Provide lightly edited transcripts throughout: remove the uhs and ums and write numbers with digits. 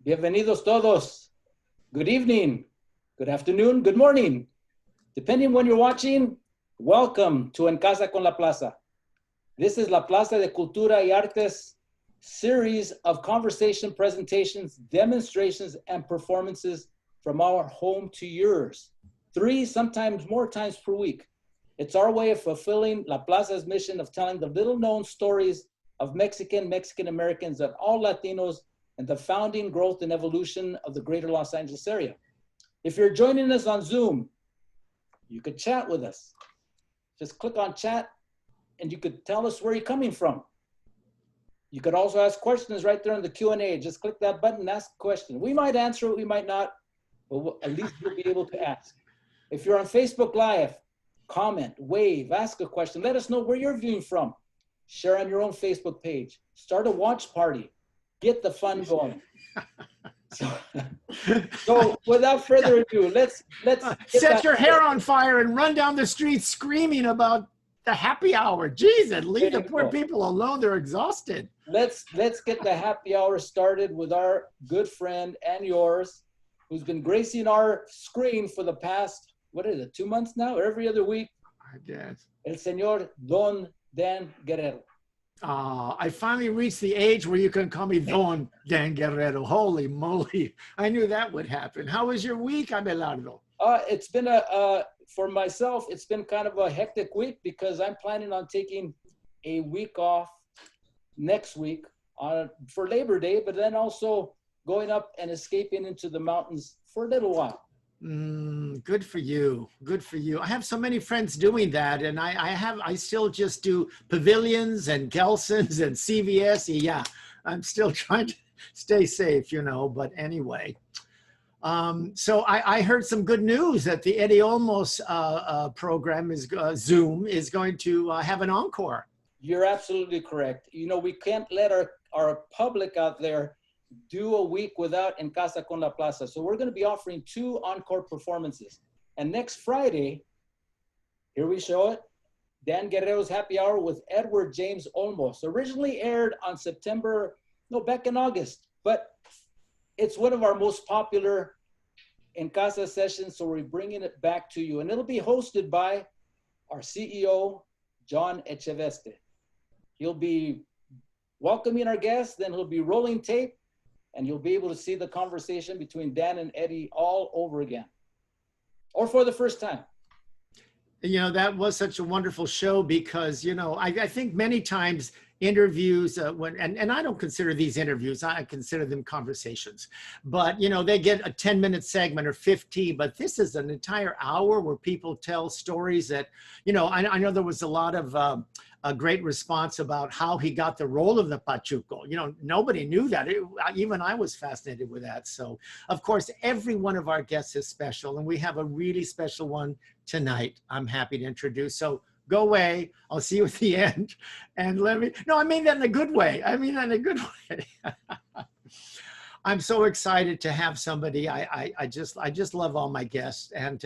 Bienvenidos todos. Good evening, good afternoon, good morning. Depending when you're watching, welcome to En Casa con la Plaza. This is La Plaza de Cultura y Artes series of conversation, presentations, demonstrations, and performances from our home to yours. 3, sometimes more times per week. It's our way of fulfilling La Plaza's mission of telling the little known stories of Mexican Americans, and all Latinos, and the founding, growth, and evolution of the greater Los Angeles area. If you're joining us on Zoom, you could chat with us. Just click on chat and you could tell us where you're coming from. You could also ask questions right there in the Q&A. Just click that button and ask a question. We might answer it, we might not, but at least you'll be able to ask. If you're on Facebook Live, comment, wave, ask a question. Let us know where you're viewing from. Share on your own Facebook page. Start a watch party. Get the fun going. So without further ado, let's set your hair on fire and run down the street screaming about the happy hour. Jesus, leave the poor people alone. They're exhausted. Let's get the happy hour started with our good friend and yours, who's been gracing our screen for the past, what is it, 2 months now? Every other week. I guess. El señor Don Dan Guerrero. I finally reached the age where you can call me Don Dan Guerrero. Holy moly. I knew that would happen. How was your week, Abelardo? It's been for myself, it's been kind of a hectic week because I'm planning on taking a week off next week for Labor Day, but then also going up and escaping into the mountains for a little while. Good for you. Good for you. I have so many friends doing that, and I still just do pavilions and Gelson's and CVS. Yeah, I'm still trying to stay safe, you know, but anyway. So I heard some good news that the Eddie Olmos program is Zoom is going to have an encore. You're absolutely correct. You know, we can't let our public out there do a week without En Casa con la Plaza. So we're going to be offering 2 encore performances. And next Friday, here we show it, Dan Guerrero's Happy Hour with Edward James Olmos. Originally aired on back in August, but it's one of our most popular En Casa sessions, so we're bringing it back to you. And it'll be hosted by our CEO, John Echeveste. He'll be welcoming our guests, then he'll be rolling tape, and you'll be able to see the conversation between Dan and Eddie all over again, or for the first time. You know, that was such a wonderful show because, you know, I think many times interviews, and I don't consider these interviews, I consider them conversations, but, you know, they get a 10-minute segment or 15, but this is an entire hour where people tell stories that, you know, I know there was a lot of a great response about how he got the role of the Pachuco. You know, nobody knew that. Even I was fascinated with that. So, of course, every one of our guests is special, and we have a really special one tonight I'm happy to introduce. So go away. I'll see you at the end. And no, I mean that in a good way. I mean that in a good way. I'm so excited to have somebody. I just love all my guests. And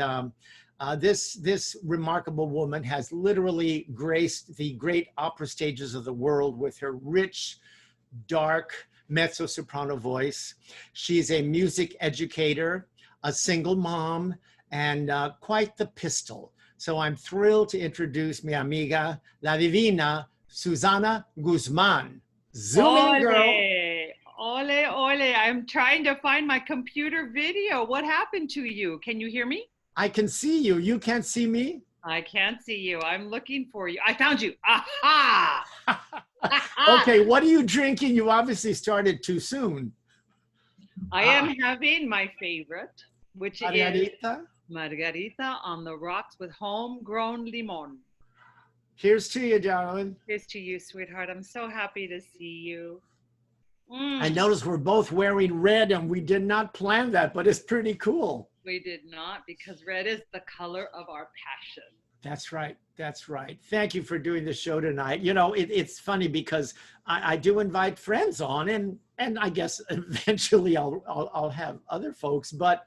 this remarkable woman has literally graced the great opera stages of the world with her rich, dark mezzo-soprano voice. She's a music educator, a single mom, and quite the pistol. So I'm thrilled to introduce mi amiga, la divina, Suzanna Guzman. Zooming girl. Ole, ole. I'm trying to find my computer video. What happened to you? Can you hear me? I can see you. You can't see me? I can't see you. I'm looking for you. I found you. Aha! Okay, what are you drinking? You obviously started too soon. I am having my favorite, which Margarita? is Margarita on the rocks with homegrown limon. Here's to you, darling. Here's to you, sweetheart. I'm so happy to see you. I noticed we're both wearing red, and we did not plan that, but it's pretty cool. We did not, because red is the color of our passion. That's right. That's right. Thank you for doing the show tonight. You know, it's funny because I do invite friends on, and I guess eventually I'll have other folks. But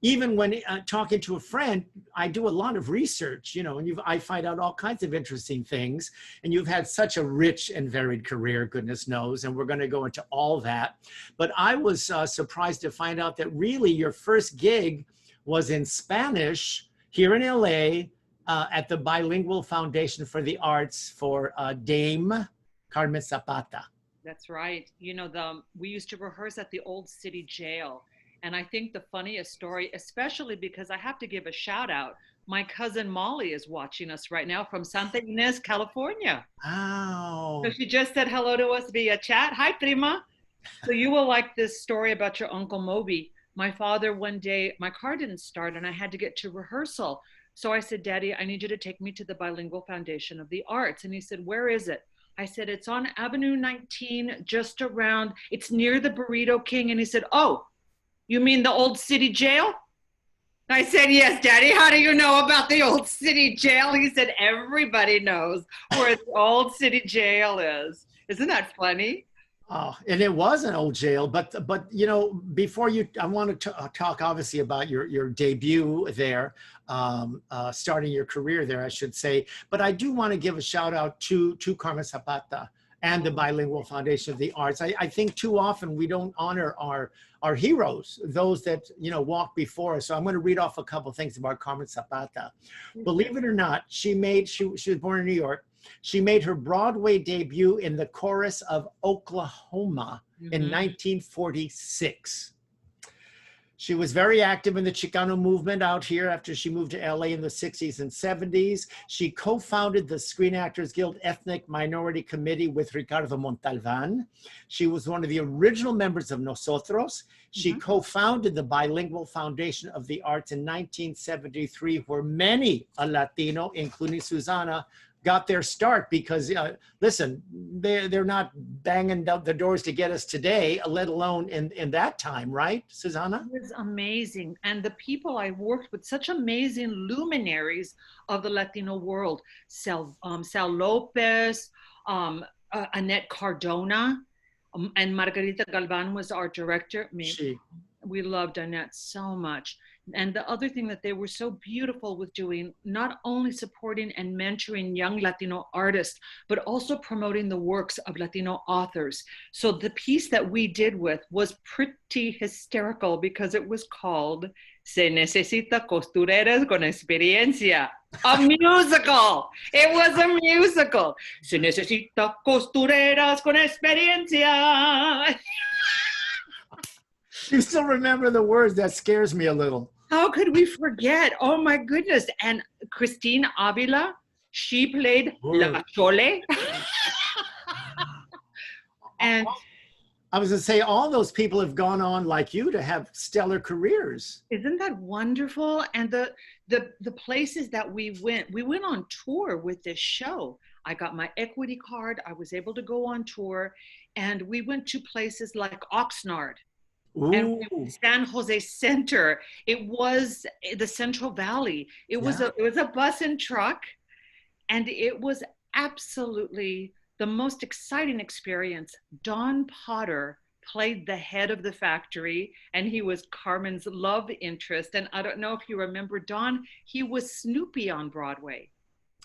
even when talking to a friend, I do a lot of research, you know, and I find out all kinds of interesting things. And you've had such a rich and varied career, goodness knows, and we're going to go into all that. But I was surprised to find out that really your first gig was in Spanish here in LA at the Bilingual Foundation for the Arts for Dame Carmen Zapata. That's right. You know, we used to rehearse at the old city jail. And I think the funniest story, especially because I have to give a shout out, my cousin Molly is watching us right now from Santa Ynez, California. Wow. So she just said hello to us via chat. Hi, prima. So you will like this story about your Uncle Moby. My father, one day, my car didn't start and I had to get to rehearsal. So I said, Daddy, I need you to take me to the Bilingual Foundation of the Arts. And he said, where is it? I said, it's on Avenue 19, just around, it's near the Burrito King. And he said, oh, you mean the old city jail? I said, yes, Daddy. How do you know about the old city jail? He said, everybody knows where the old city jail is. Isn't that funny? Oh, and it was an old jail, but you know, before I want to talk obviously about your debut there, starting your career there, I should say. But I do want to give a shout out to Carmen Zapata and the Bilingual Foundation of the Arts. I think too often we don't honor our heroes, those that, you know, walk before us. So I'm going to read off a couple of things about Carmen Zapata. Believe it or not, she was born in New York. She made her Broadway debut in the chorus of Oklahoma in 1946. She was very active in the Chicano movement out here after she moved to LA in the 60s and 70s. She co-founded the Screen Actors Guild Ethnic Minority Committee with Ricardo Montalvan. She was one of the original members of Nosotros. She co-founded the Bilingual Foundation of the Arts in 1973, where many a Latino, including Suzanna, got their start because, listen, they're not banging the doors to get us today, let alone in that time, right, Suzanna? It was amazing. And the people I worked with, such amazing luminaries of the Latino world, Sal Lopez, Annette Cardona, and Margarita Galvan was our director. We loved Annette so much. And the other thing that they were so beautiful with doing, not only supporting and mentoring young Latino artists, but also promoting the works of Latino authors. So the piece that we did with was pretty hysterical because it was called Se Necesita Costureras con Experiencia, a musical. It was a musical. Se Necesita Costureras con Experiencia. You still remember the words? That scares me a little. How could we forget? Oh my goodness. And Christine Avila, she played La Chole. And I was going to say, all those people have gone on like you to have stellar careers. Isn't that wonderful? And the places that we went on tour with this show. I got my equity card. I was able to go on tour, and we went to places like Oxnard. And San Jose Center. It was the Central Valley. It was a bus and truck, and it was absolutely the most exciting experience. Don Potter played the head of the factory, and he was Carmen's love interest. And I don't know if you remember Don. He was Snoopy on Broadway.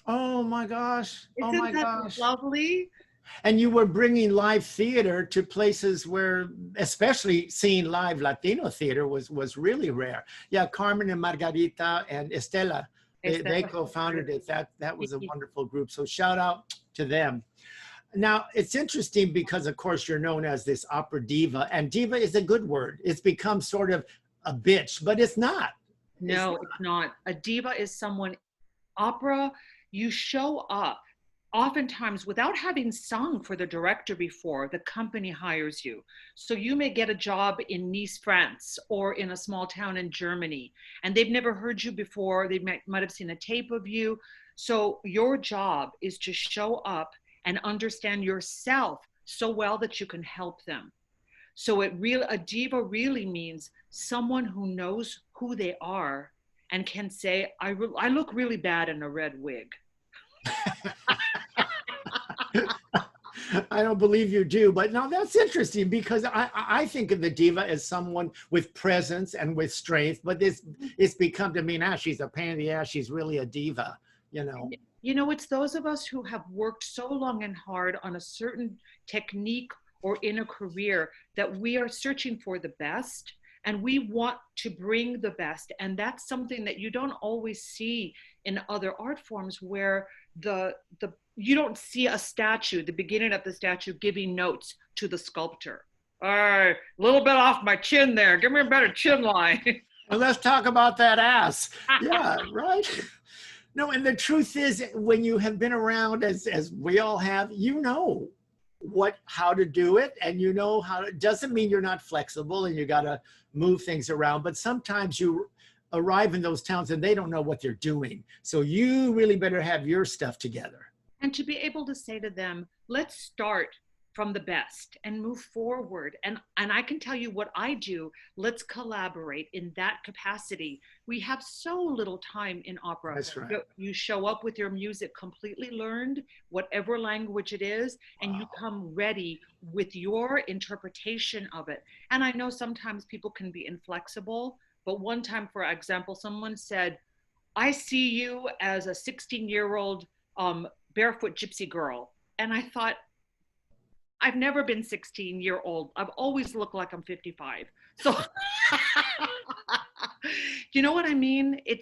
Oh my gosh! Isn't oh my that gosh! Lovely. And you were bringing live theater to places where, especially seeing live Latino theater was really rare. Yeah, Carmen and Margarita and Estela, they co-founded it. That was a wonderful group. So shout out to them. Now, it's interesting because, of course, you're known as this opera diva, and diva is a good word. It's become sort of a bitch, but it's not. No, it's not. A diva is someone, opera, you show up. Oftentimes, without having sung for the director before, the company hires you. So you may get a job in Nice, France, or in a small town in Germany, and they've never heard you before. They might have seen a tape of you. So your job is to show up and understand yourself so well that you can help them. So a diva really means someone who knows who they are and can say, I look really bad in a red wig. I don't believe you do, but no, that's interesting because I think of the diva as someone with presence and with strength, but it's become to me now she's a pain in the ass. She's really a diva, you know. You know, it's those of us who have worked so long and hard on a certain technique or in a career that we are searching for the best, and we want to bring the best. And that's something that you don't always see in other art forms, where you don't see a statue, the beginning of the statue, giving notes to the sculptor. All right, a little bit off my chin there. Give me a better chin line. Well, let's talk about that ass. Yeah, right. No, and the truth is, when you have been around as we all have, you know how to do it, and you know how it doesn't mean you're not flexible and you got to move things around, but sometimes you arrive in those towns and they don't know what they're doing. So you really better have your stuff together. And to be able to say to them, let's start from the best and move forward. And I can tell you what I do. Let's collaborate in that capacity. We have so little time in opera. That's right. You show up with your music completely learned, whatever language it is, and you come ready with your interpretation of it. And I know sometimes people can be inflexible, but one time, for example, someone said, I see you as a 16-year-old barefoot gypsy girl. And I thought, I've never been 16-year-old. I've always looked like I'm 55. So, you know what I mean? It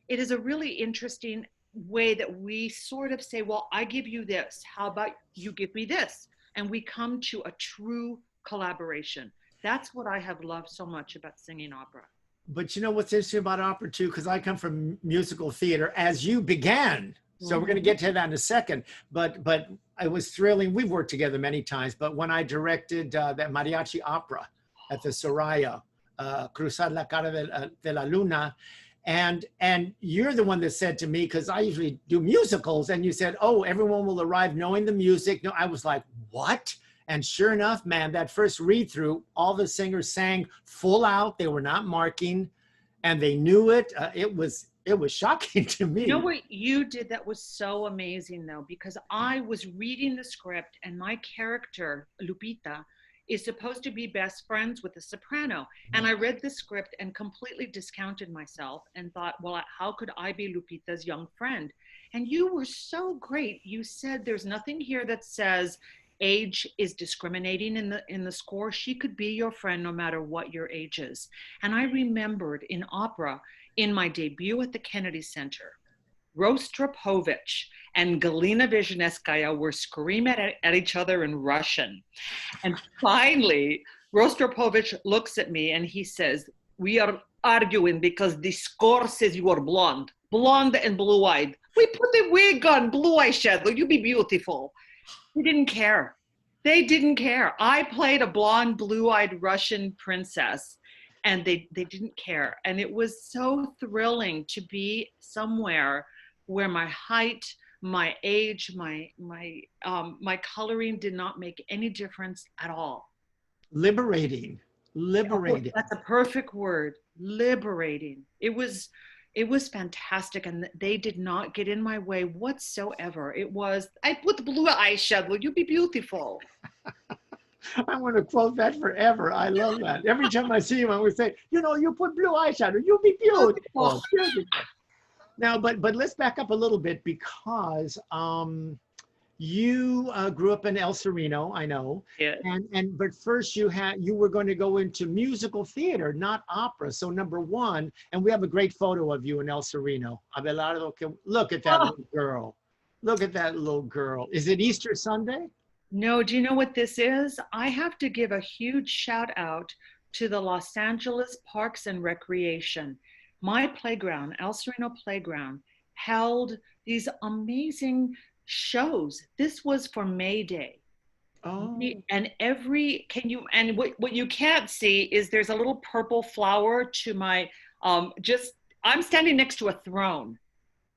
is a really interesting way that we sort of say, well, I give you this. How about you give me this? And we come to a true collaboration. That's what I have loved so much about singing opera. But you know what's interesting about opera too, because I come from musical theater, as you began. So we're going to get to that in a second. But it was thrilling. We've worked together many times. But when I directed that mariachi opera at the Soraya, Cruzar la Cara de la Luna, and you're the one that said to me, because I usually do musicals, and you said, oh, everyone will arrive knowing the music. No, I was like, what? And sure enough, man, that first read through, all the singers sang full out. They were not marking, and they knew it. It was shocking to me. You know what you did that was so amazing, though, because I was reading the script, and my character, Lupita, is supposed to be best friends with the soprano. And I read the script and completely discounted myself and thought, well, how could I be Lupita's young friend? And you were so great. You said there's nothing here that says age is discriminating in the score. She could be your friend no matter what your age is. And I remembered in opera, in my debut at the Kennedy Center, Rostropovich and Galina Vizhnevskaya were screaming at each other in Russian. And finally, Rostropovich looks at me and he says, we are arguing because the score says you are blonde and blue-eyed. We put the wig on, blue eyeshadow, you be beautiful. They didn't care. They didn't care. I played a blonde, blue-eyed Russian princess, and they didn't care. And it was so thrilling to be somewhere where my height, my age, my coloring did not make any difference at all. Liberating. That's a perfect word. Liberating. It was fantastic, and they did not get in my way whatsoever. It was, I put blue eyeshadow, you be beautiful. I'm going to quote that forever. I love that. Every time I see him, I would say, you know, you put blue eyeshadow, you be beautiful. Now, but let's back up a little bit, because you grew up in El Sereno, I know. Yeah. But first you were going to go into musical theater, not opera. So number one, and we have a great photo of you in El Sereno. Abelardo, look at that little girl. Look at that little girl. Is it Easter Sunday? No, do you know what this is? I have to give a huge shout out to the Los Angeles Parks and Recreation. My playground, El Sereno Playground, held these amazing shows. This was for May Day. Oh. And what you can't see is there's a little purple flower to my, I'm standing next to a throne.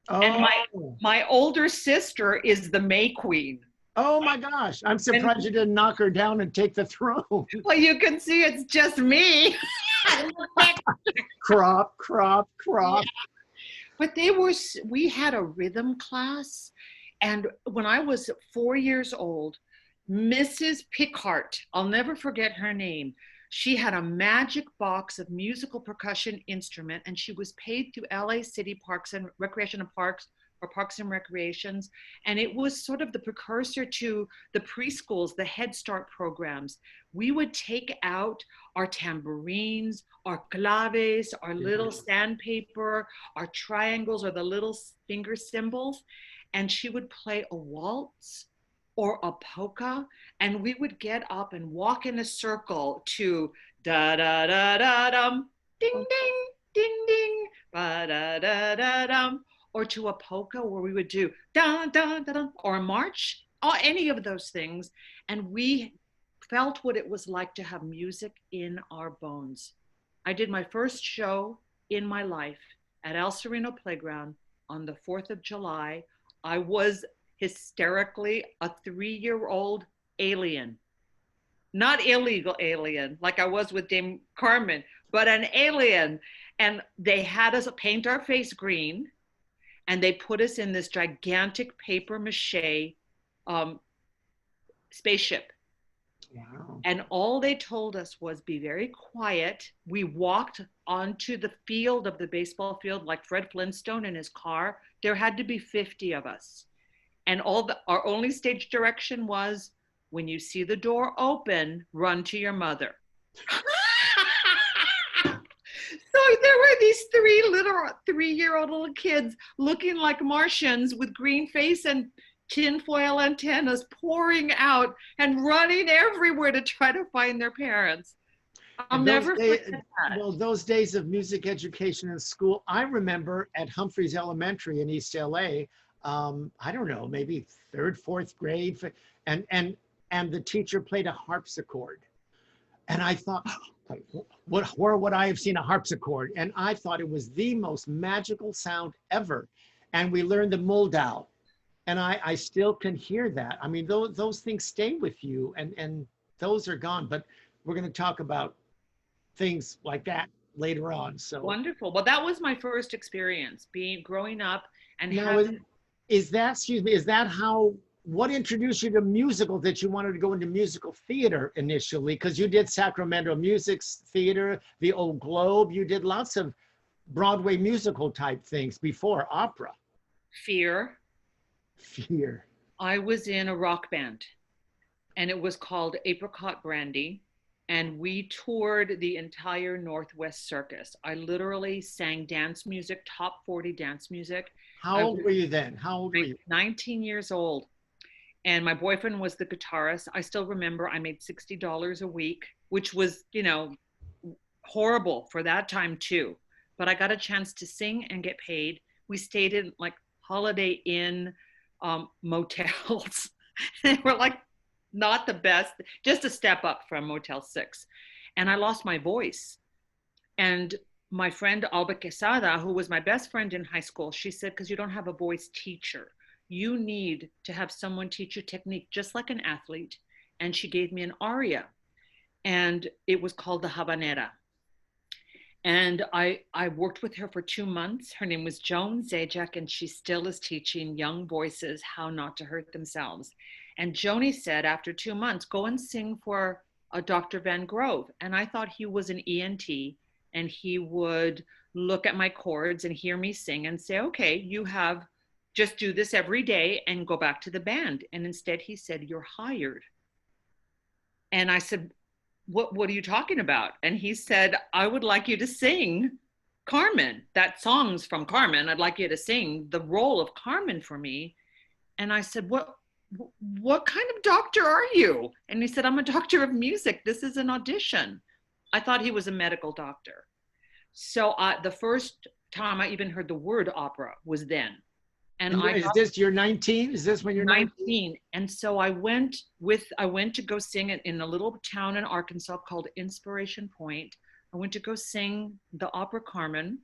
Oh. And my older sister is the May Queen. Oh my gosh, I'm surprised you didn't knock her down and take the throne. Well, you can see it's just me. Crop. Yeah. But we had a rhythm class. And when I was 4 years old, Mrs. Pickart, I'll never forget her name. She had a magic box of musical percussion instrument, and she was paid through LA City Parks and Recreation and Parks, or Parks and Recreations. And it was sort of the precursor to the preschools, the Head Start programs. We would take out our tambourines, our claves, our little sandpaper, our triangles, or the little finger cymbals, and she would play a waltz or a polka, and we would get up and walk in a circle to da da da da dum, ding ding, ding, ba da da da dum, or to a polka where we would do da da da dum, or a march, or any of those things, and we felt what it was like to have music in our bones. I did my first show in my life at El Sereno Playground on the 4th of July. I was hysterically a 3-year-old alien, not illegal alien like I was with Dame Carmen, but an alien. And they had us paint our face green, and they put us in this gigantic paper mache spaceship. Wow. And all they told us was be very quiet. We walked onto the field of the baseball field like Fred Flintstone in his car. There had to be 50 of us. And our only stage direction was, when you see the door open, run to your mother. So there were these 3-year-old little kids looking like Martians with green face and tinfoil antennas pouring out and running everywhere to try to find their parents. I'll never forget that. Well, those days of music education in school, I remember at Humphreys Elementary in East LA, I don't know, maybe 3rd, 4th grade, and the teacher played a harpsichord. And I thought, where would I have seen a harpsichord? And I thought it was the most magical sound ever. And we learned the Moldau. And I still can hear that. I mean, those things stay with you, and those are gone. But we're going to talk about things like that later on. So wonderful. Well, that was my first experience growing up and now, is that how, what introduced you to musical, that you wanted to go into musical theater initially? Because you did Sacramento Music Theater, the Old Globe, you did lots of Broadway musical type things before opera. Fear. I was in a rock band, and it was called Apricot Brandy, and we toured the entire Northwest Circus. I literally sang dance music, top 40 dance music. How old were you then? 19 years old. And my boyfriend was the guitarist. I still remember I made $60 a week, which was, horrible for that time too. But I got a chance to sing and get paid. We stayed in like Holiday Inn motels. They were like not the best, just a step up from Motel 6. And I lost my voice. And my friend Alba Quesada, who was my best friend in high school, she said, because you don't have a voice teacher, you need to have someone teach you technique just like an athlete. And she gave me an aria, and it was called the Habanera. And I worked with her for 2 months. Her name was Joan Zajac, and she still is teaching young voices how not to hurt themselves. And Joni said, after 2 months, go and sing for Dr. Van Grove. And I thought he was an ENT, and he would look at my chords and hear me sing and say, okay, just do this every day and go back to the band. And instead he said, you're hired. And I said, what are you talking about? And he said, I would like you to sing Carmen. That song's from Carmen. I'd like you to sing the role of Carmen for me. And I said, what kind of doctor are you? And he said, I'm a doctor of music. This is an audition. I thought he was a medical doctor. So the first time I even heard the word opera was then. And you're 19? Is this when you're 19? And so I went to go sing it in a little town in Arkansas called Inspiration Point. I went to go sing the opera Carmen,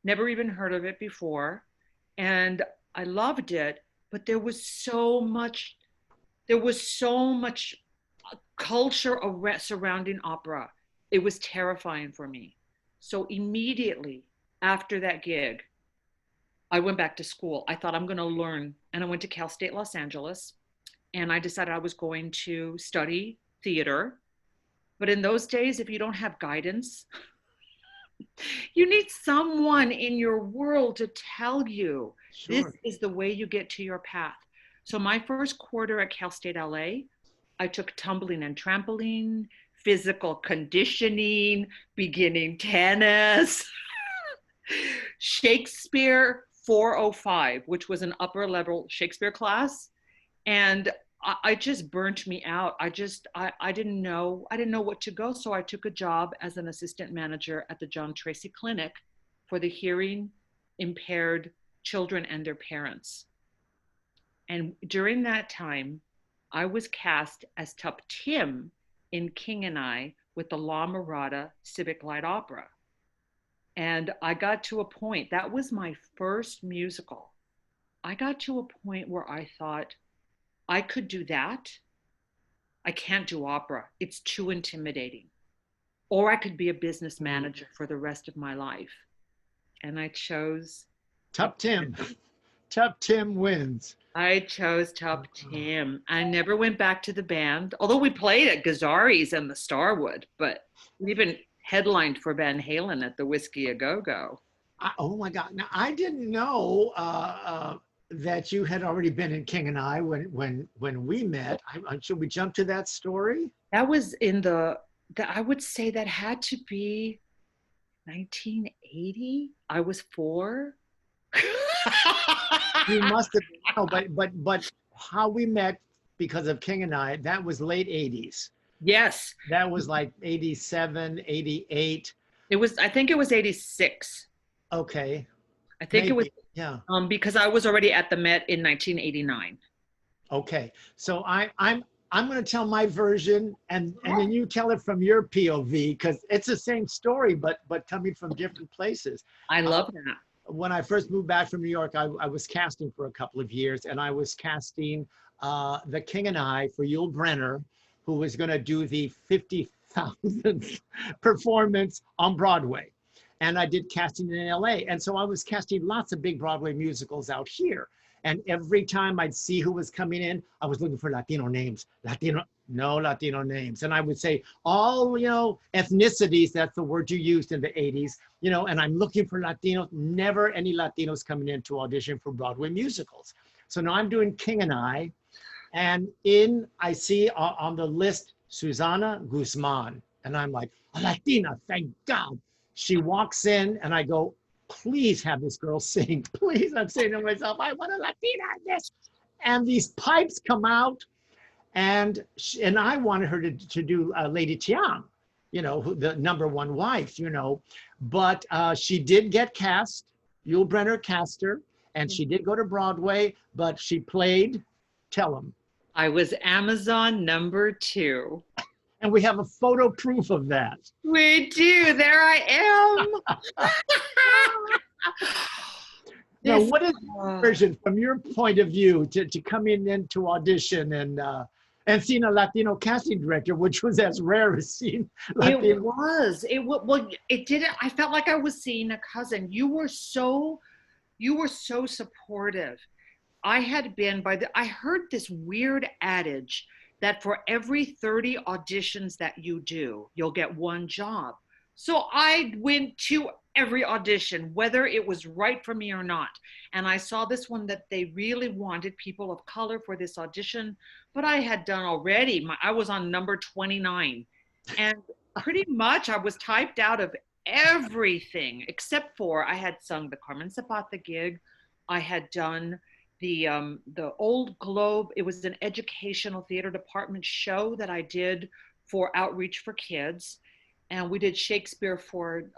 never even heard of it before. And I loved it, but there was so much culture surrounding opera. It was terrifying for me. So immediately after that gig, I went back to school. I thought I'm going to learn. And I went to Cal State Los Angeles. and I decided I was going to study theater. But in those days, if you don't have guidance, you need someone in your world to tell you this Sure. is the way you get to your path. So my first quarter at Cal State LA, I took tumbling and trampoline, physical conditioning, beginning tennis, Shakespeare 405, which was an upper level Shakespeare class. And I just burnt me out. I didn't know what to go. So I took a job as an assistant manager at the John Tracy Clinic for the hearing impaired children and their parents. And during that time, I was cast as Tup Tim in King and I with the La Mirada Civic Light Opera. And I got to a point, that was my first musical. I got to a point where I thought, I could do that. I can't do opera. It's too intimidating. Or I could be a business manager for the rest of my life. And I chose Tup Tim. Tup Tim wins. I chose Tup Tim. I never went back to the band, although we played at Gazzari's and the Starwood, but we even headlined for Van Halen at the Whiskey A Go Go. Oh my God! Now I didn't know that you had already been in King and I when we met. Should we jump to that story? That was in I would say that had to be 1980. I was 4. You must have. No, but how we met because of King and I, that was late 80s. Yes. That was like 87, 88. I think it was 86. Okay. I think Maybe. it was, yeah. Because I was already at the Met in 1989. Okay. So I'm going to tell my version and then you tell it from your POV because it's the same story, but coming from different places. I love that. When I first moved back from New York, I was casting for a couple of years, and I was casting The King and I for Yul Brynner, who was going to do the 50,000th performance on Broadway. And I did casting in LA. And so I was casting lots of big Broadway musicals out here. And every time I'd see who was coming in, I was looking for Latino names. No Latino names. And I would say all, ethnicities, that's the word you used in the 80s, and I'm looking for Latinos, never any Latinos coming in to audition for Broadway musicals. So now I'm doing King and I see on the list, Suzanna Guzman. And I'm like, a Latina, thank God. She walks in and I go, please have this girl sing. Please, I'm saying to myself, I want a Latina in this. And these pipes come out. And I wanted her to do Lady Tiang, the #1 wife, But she did get cast. Yul Brynner cast her. And she did go to Broadway. But she played, tell them. I was Amazon #2. And we have a photo proof of that. We do. There I am. Now, what is the version from your point of view to coming into audition and seeing a Latino casting director, which was as rare as seeing Latino? It didn't. I felt like I was seeing a cousin. You were so supportive. I heard this weird adage that for every 30 auditions that you do, you'll get 1 job. So I went to every audition, whether it was right for me or not. And I saw this one that they really wanted people of color for this audition, but I had done already. I was on number 29. And pretty much I was typed out of everything, except for I had sung the Carmen Zapata gig. I had done the Old Globe. It was an educational theater department show that I did for Outreach for Kids. And we did Shakespeare for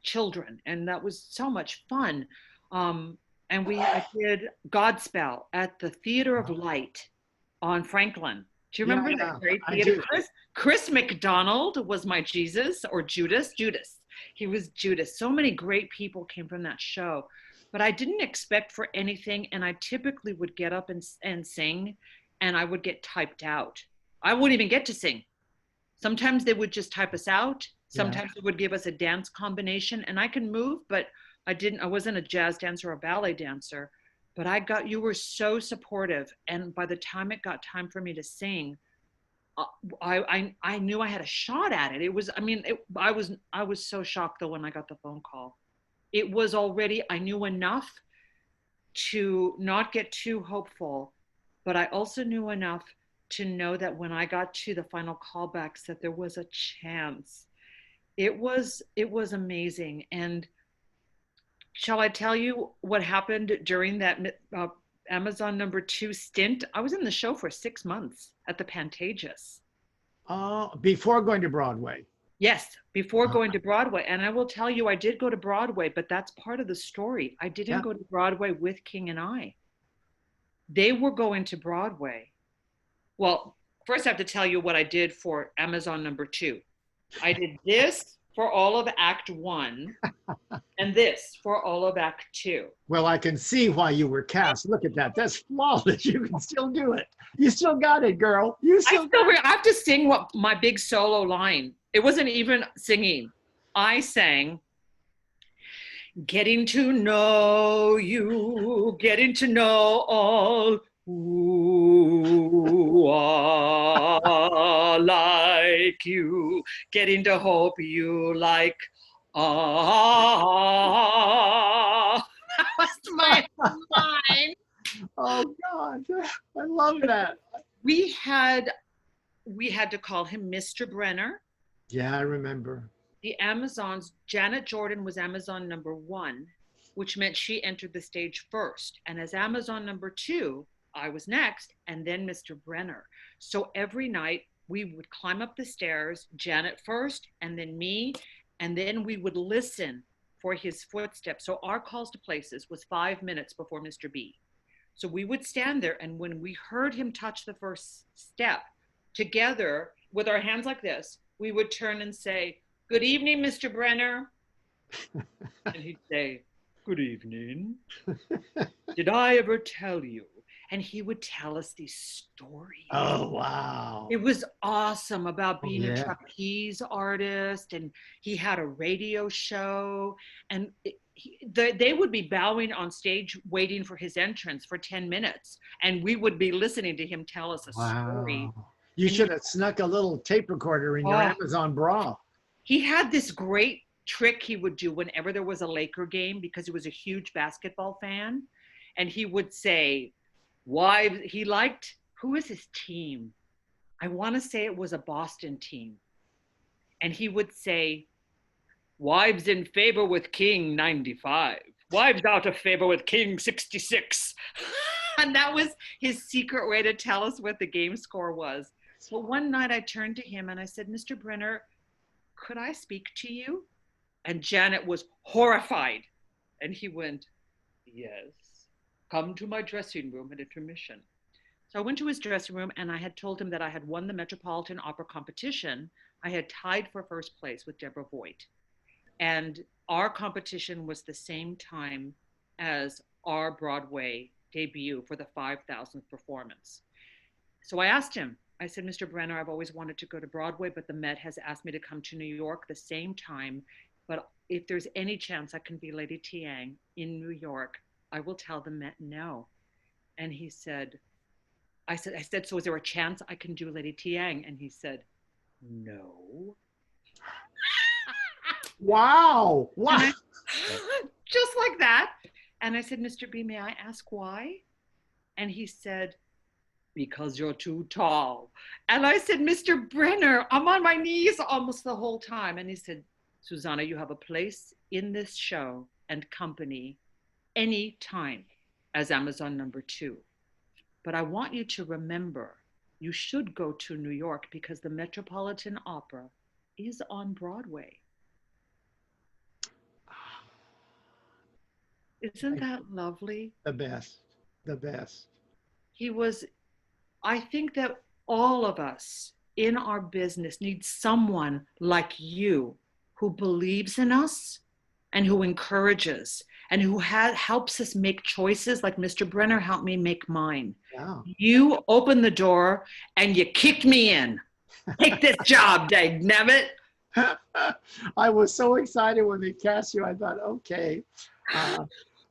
children. And that was so much fun. And I did Godspell at the Theater of Light on Franklin. Do you remember that great theater? Chris McDonald was my Jesus, or Judas. He was Judas. So many great people came from that show. But I didn't expect for anything, and I typically would get up and sing, and I would get typed out. I wouldn't even get to sing. Sometimes they would just type us out. Sometimes they would give us a dance combination, and I can move, but I wasn't a jazz dancer or a ballet dancer. but you were so supportive. And by the time it got time for me to sing, I knew I had a shot at it. It was, I mean, I was so shocked though when I got the phone call. It was already, I knew enough to not get too hopeful, but I also knew enough to know that when I got to the final callbacks that there was a chance. It was amazing. And shall I tell you what happened during that Amazon #2 stint? I was in the show for 6 months at the Pantages. Before going to Broadway. Yes, before going to Broadway. And I will tell you, I did go to Broadway, but that's part of the story. I didn't go to Broadway with King and I. They were going to Broadway. Well, first I have to tell you what I did for Amazon #2. I did this for all of Act 1 and this for all of Act 2. Well, I can see why you were cast. Look at that. That's flawless. You can still do it. You still got it, girl. I have to sing what my big solo line. It wasn't even singing. I sang, getting to know you, getting to know all who are like you, getting to hope you like, that was my line. Oh God, I love that. We had to call him Mr. Brenner. Yeah, I remember. The Amazons, Janet Jordan was Amazon #1, which meant she entered the stage first. And as Amazon #2, I was next, and then Mr. Brenner. So every night we would climb up the stairs, Janet first, and then me, and then we would listen for his footsteps. So our calls to places was 5 minutes before Mr. B. So we would stand there, and when we heard him touch the first step, together with our hands like this, we would turn and say, "Good evening, Mr. Brenner." And he'd say, "Good evening. Did I ever tell you?" And he would tell us these stories. Oh, wow. It was awesome about being a trapeze artist, and he had a radio show, and they would be bowing on stage waiting for his entrance for 10 minutes, and we would be listening to him tell us a story. You should have snuck a little tape recorder in your Amazon bra. He had this great trick he would do whenever there was a Laker game, because he was a huge basketball fan, and he would say, why he liked, who is his team? I want to say it was a Boston team. And he would say, wives in favor with King 95, wives out of favor with King 66. And that was his secret way to tell us what the game score was. So one night I turned to him and I said, "Mr. Brenner, could I speak to you?" And Janet was horrified. And he went, "Yes. Come to my dressing room at intermission." So I went to his dressing room, and I had told him that I had won the Metropolitan Opera competition. I had tied for first place with Deborah Voigt. And our competition was the same time as our Broadway debut for the 5,000th performance. So I asked him, I said, "Mr. Brenner, I've always wanted to go to Broadway, but the Met has asked me to come to New York the same time. But if there's any chance I can be Lady Tiang in New York, I will tell the Met no." And he said, I said, "So is there a chance I can do Lady Tiang?" And he said, "No." Wow. Wow. Just like that. And I said, "Mr. B, may I ask why?" And he said, "Because you're too tall." And I said, "Mr. Brenner, I'm on my knees almost the whole time." And he said, "Suzanna, you have a place in this show and company any time as Amazon #2. But I want you to remember, you should go to New York because the Metropolitan Opera is on Broadway." Isn't that lovely? The best. The best. He was, I think that all of us in our business need someone like you who believes in us and who encourages and who helps us make choices like Mr. Brenner helped me make mine. Yeah. You opened the door and you kicked me in. Take this job, dagnabbit. I was so excited when they cast you. I thought, okay.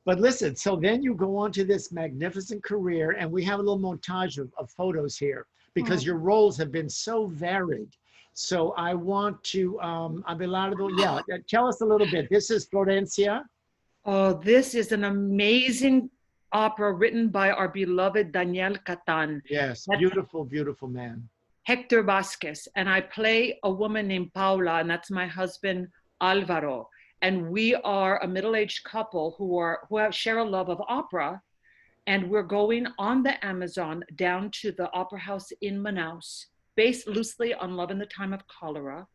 But listen, so then you go on to this magnificent career, and we have a little montage of photos here because your roles have been so varied. So I want to, Abelardo, yeah, tell us a little bit. This is Florencia. Oh, this is an amazing opera written by our beloved Daniel Catan. Yes, That's beautiful, beautiful man. Hector Vasquez. And I play a woman named Paula, and that's my husband, Alvaro. And we are a middle-aged couple who share a love of opera. And we're going on the Amazon down to the opera house in Manaus, based loosely on Love in the Time of Cholera.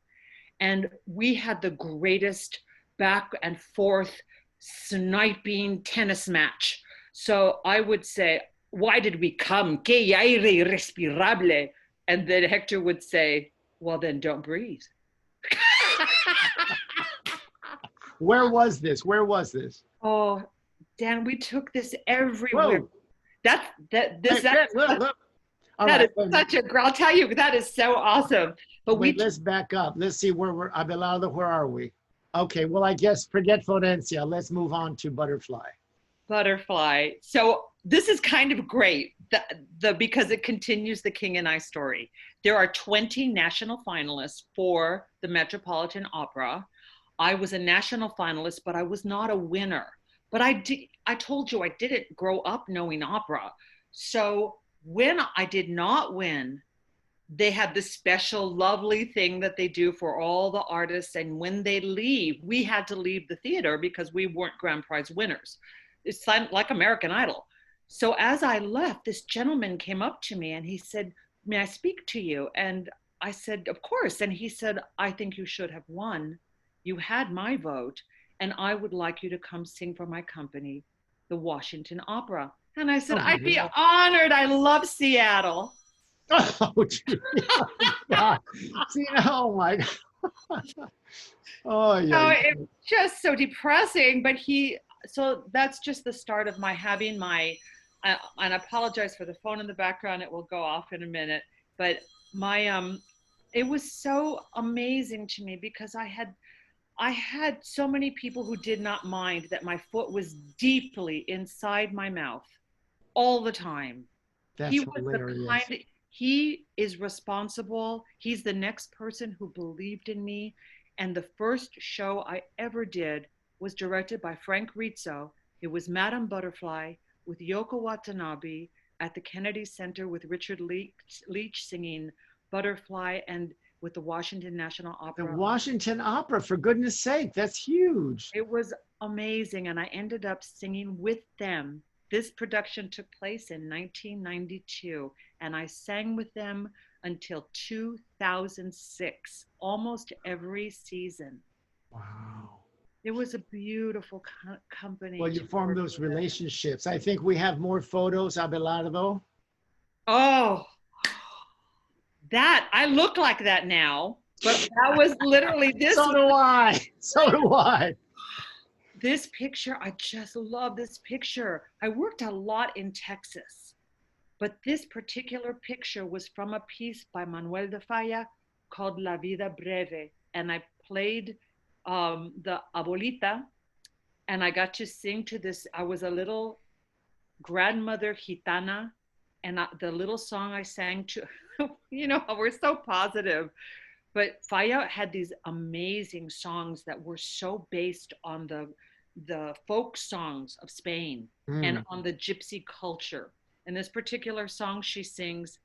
And we had the greatest back and forth sniping tennis match. So I would say, why did we come? Que aire irrespirable. And then Hector would say, well, then don't breathe. Where was this? Where was this? Oh, Dan, we took this everywhere. Whoa. That is such a, I'll tell you, that is so awesome. But wait, let's back up. Let's see where we're, Abelardo, where are we? Okay, well, I guess forget Florencia. Let's move on to Butterfly. Butterfly. So this is kind of great because it continues the King and I story. There are 20 national finalists for the Metropolitan Opera. I was a national finalist, but I was not a winner. But I told you I didn't grow up knowing opera. So when I did not win, they had this special, lovely thing that they do for all the artists. And when they leave, we had to leave the theater because we weren't grand prize winners. It's like American Idol. So as I left, this gentleman came up to me and he said, may I speak to you? And I said, of course. And he said, I think you should have won. You had my vote. And I would like you to come sing for my company, the Washington Opera. And I said, I'd be honored. I love Seattle. Oh, gee. Oh, God. See, oh my God. Oh, yeah. So it's just so depressing, but so that's just the start of my having my, and I apologize for the phone in the background. It will go off in a minute, but it was so amazing to me because I had so many people who did not mind that my foot was deeply inside my mouth all the time. That's hilarious. He is responsible. He's the next person who believed in me. And the first show I ever did was directed by Frank Rizzo. It was Madame Butterfly with Yoko Watanabe at the Kennedy Center with Richard Leach singing Butterfly, and with the Washington National Opera. The Washington Opera, for goodness sake, that's huge. It was amazing. And I ended up singing with them. This production took place in 1992, and I sang with them until 2006, almost every season. Wow. It was a beautiful company. Well, you formed those relationships. I think we have more photos, Abelardo. Oh, that, I look like that now, but that was literally this. So do I. So do I. This picture, I just love this picture. I worked a lot in Texas, but this particular picture was from a piece by Manuel de Falla called La Vida Breve. And I played the abuelita, and I got to sing to this. I was a little grandmother gitana, and the little song I sang to, you know, we're so positive. But Falla had these amazing songs that were so based on the folk songs of Spain and on the gypsy culture. In this particular song, she sings,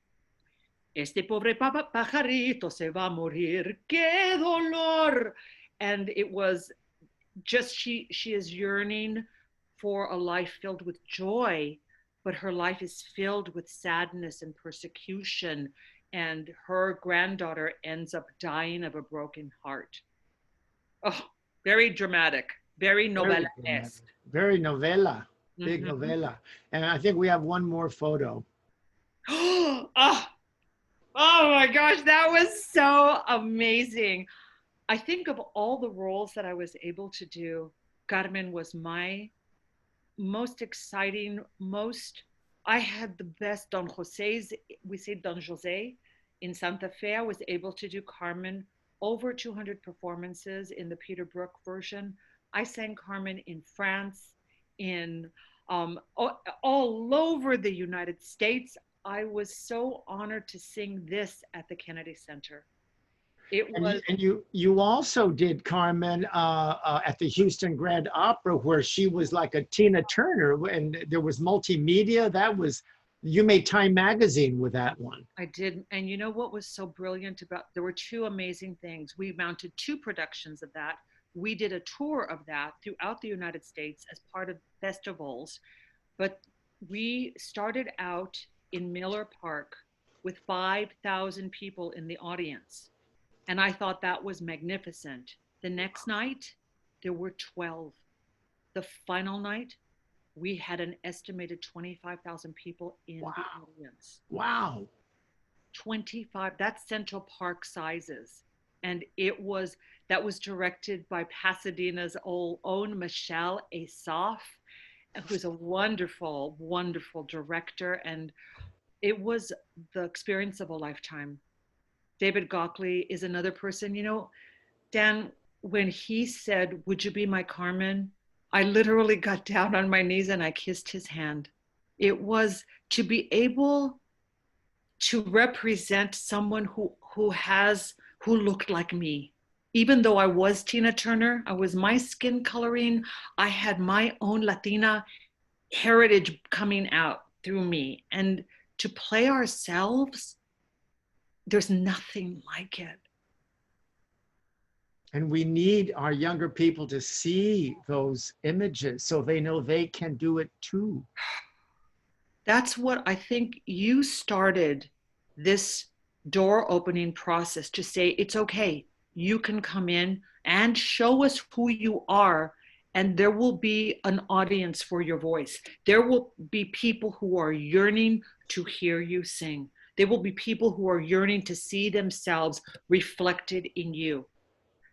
Este pobre pajarito se va a morir, qué dolor. And it was just, she is yearning for a life filled with joy, but her life is filled with sadness and persecution. And her granddaughter ends up dying of a broken heart. Oh, very dramatic, very novela-esque. Very novela, big novela. And I think we have one more photo. Oh my gosh, that was so amazing. I think of all the roles that I was able to do, Carmen was my most exciting, I had the best Don Jose's, we say Don Jose in Santa Fe. I was able to do Carmen, over 200 performances in the Peter Brook version. I sang Carmen in France, in all over the United States. I was so honored to sing this at the Kennedy Center. It was. And you also did Carmen at the Houston Grand Opera, where she was like a Tina Turner, and there was multimedia. That was, you made Time Magazine with that one. I did. And you know what was so brilliant about, there were two amazing things. We mounted two productions of that. We did a tour of that throughout the United States as part of festivals. But we started out in Miller Park with 5,000 people in the audience. And I thought that was magnificent. The next night, there were 12. The final night, we had an estimated 25,000 people in the audience. Wow. 25, that's Central Park sizes. And that was directed by Pasadena's own Michelle Asaf, who's a wonderful, wonderful director. And it was the experience of a lifetime. David Gockley is another person. You know, Dan, when he said, "Would you be my Carmen?" I literally got down on my knees and I kissed his hand. It was to be able to represent someone who looked like me. Even though I was Tina Turner, I was my skin coloring, I had my own Latina heritage coming out through me. And to play ourselves, there's nothing like it. And we need our younger people to see those images so they know they can do it too. That's what I think you started this door opening process, to say, it's okay. You can come in and show us who you are, and there will be an audience for your voice. There will be people who are yearning to hear you sing. There will be people who are yearning to see themselves reflected in you.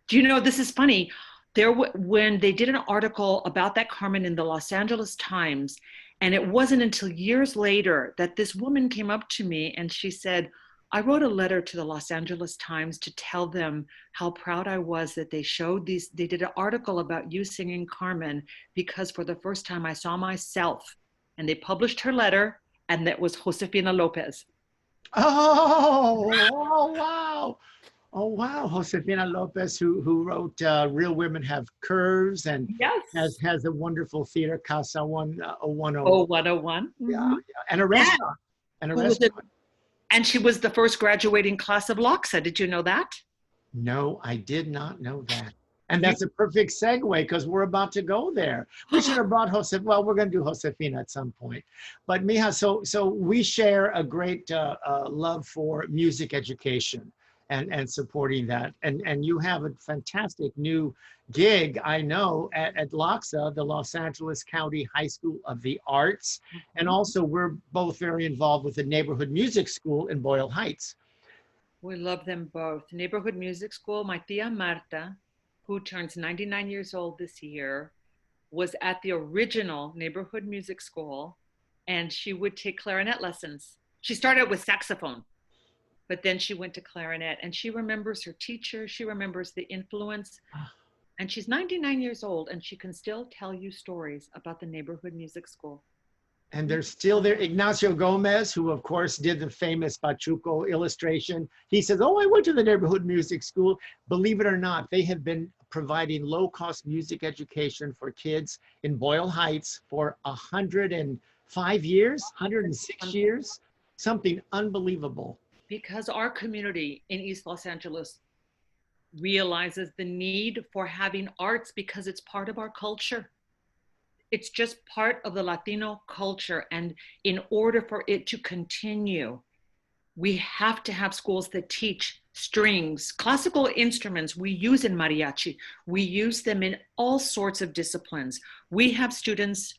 Do you know, this is funny. When they did an article about that Carmen in the Los Angeles Times, and it wasn't until years later that this woman came up to me and she said, I wrote a letter to the Los Angeles Times to tell them how proud I was that they did an article about you singing Carmen, because for the first time I saw myself. And they published her letter, and that was Josefina Lopez. Oh, wow. Oh, wow. Josefina Lopez, who wrote Real Women Have Curves, and yes, has a wonderful theater, Casa 101. Oh, 101. Mm-hmm. Yeah, and a restaurant. And she was the first graduating class of LOXA. Did you know that? No, I did not know that. And that's a perfect segue, because we're about to go there. We should have brought Josefina. Well, we're going to do Josefina at some point. But Mija, so we share a great love for music education and supporting that. And you have a fantastic new gig, I know, at LOXA, the Los Angeles County High School of the Arts. Mm-hmm. And also we're both very involved with the Neighborhood Music School in Boyle Heights. We love them both. Neighborhood Music School, my tia Marta, who turns 99 years old this year, was at the original Neighborhood Music School, and she would take clarinet lessons. She started with saxophone, but then she went to clarinet, and she remembers her teacher. She remembers the influence. And she's 99 years old, and she can still tell you stories about the Neighborhood Music School. And they're still there. Ignacio Gomez, who of course did the famous Pachuco illustration, he says, oh, I went to the Neighborhood Music School. Believe it or not, they have been providing low-cost music education for kids in Boyle Heights for 105 years, 106 years, something unbelievable. Because our community in East Los Angeles realizes the need for having arts, because it's part of our culture. It's just part of the Latino culture. And in order for it to continue, we have to have schools that teach strings, classical instruments. We use in mariachi. We use them in all sorts of disciplines. We have students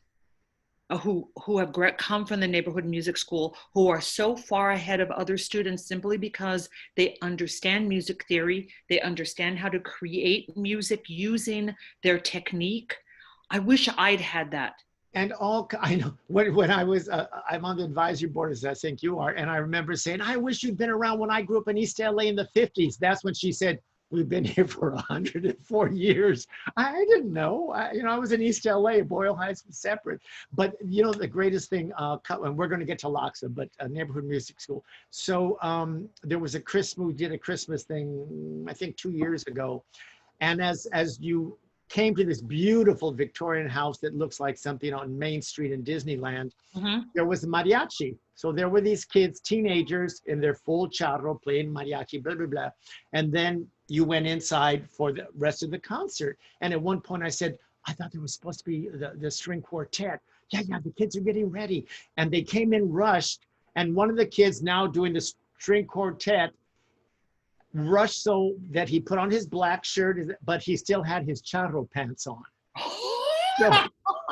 who have come from the Neighborhood Music School who are so far ahead of other students simply because they understand music theory. They understand how to create music using their technique. I wish I'd had that. And I know when I was, I'm on the advisory board, as I think you are, and I remember saying, I wish you'd been around when I grew up in East LA in the 50s. That's when she said, We've been here for 104 years. I didn't know. I was in East LA. Boyle Heights was separate. But the greatest thing, and we're going to get to LACSA, but neighborhood music school. So there was we did a Christmas thing, I think 2 years ago. And as you came to this beautiful Victorian house that looks like something on Main Street in Disneyland, there was mariachi. So there were these kids, teenagers in their full charro playing mariachi, blah, blah, blah. And then you went inside for the rest of the concert. And at one point I said, I thought there was supposed to be the string quartet. Yeah, the kids are getting ready. And they came in rushed. And one of the kids now doing the string quartet rushed so that he put on his black shirt, but he still had his charro pants on.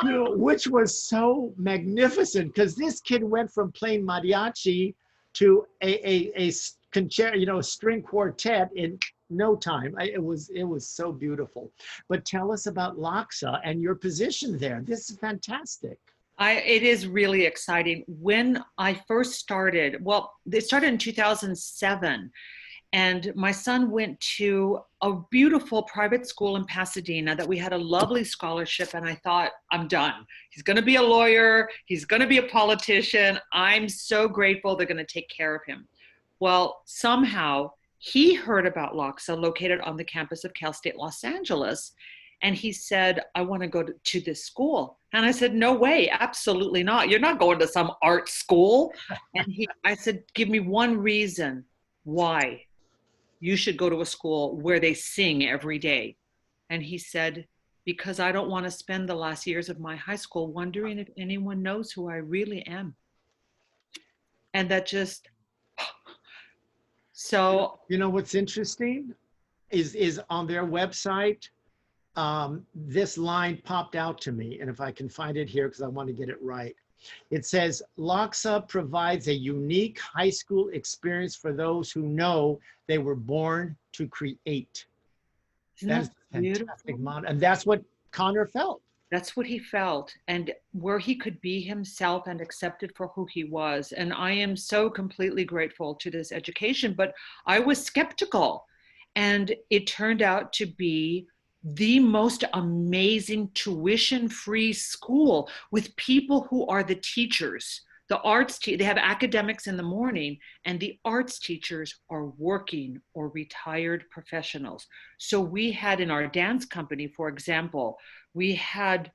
So, which was so magnificent, because this kid went from playing mariachi to a concerto, string quartet in no time. It was so beautiful. But tell us about LACSA and your position there. This is fantastic. It is really exciting. When I first started, it started in 2007. And my son went to a beautiful private school in Pasadena that we had a lovely scholarship. And I thought, I'm done. He's going to be a lawyer. He's going to be a politician. I'm so grateful they're going to take care of him. Well, somehow he heard about LACSA, located on the campus of Cal State Los Angeles. And he said, I want to go to this school. And I said, no way, absolutely not. You're not going to some art school. And I said, give me one reason why you should go to a school where they sing every day. And he said, because I don't want to spend the last years of my high school wondering if anyone knows who I really am. And that just, so. What's interesting is on their website, this line popped out to me. And if I can find it here, because I want to get it right. It says, LACSA provides a unique high school experience for those who know they were born to create. That's fantastic, Mom. And that's what Connor felt. That's what he felt, and where he could be himself and accepted for who he was. And I am so completely grateful to this education, but I was skeptical. And it turned out to be the most amazing tuition-free school with people who are the teachers. The arts, they have academics in the morning, and the arts teachers are working or retired professionals. So we had in our dance company, for example, we had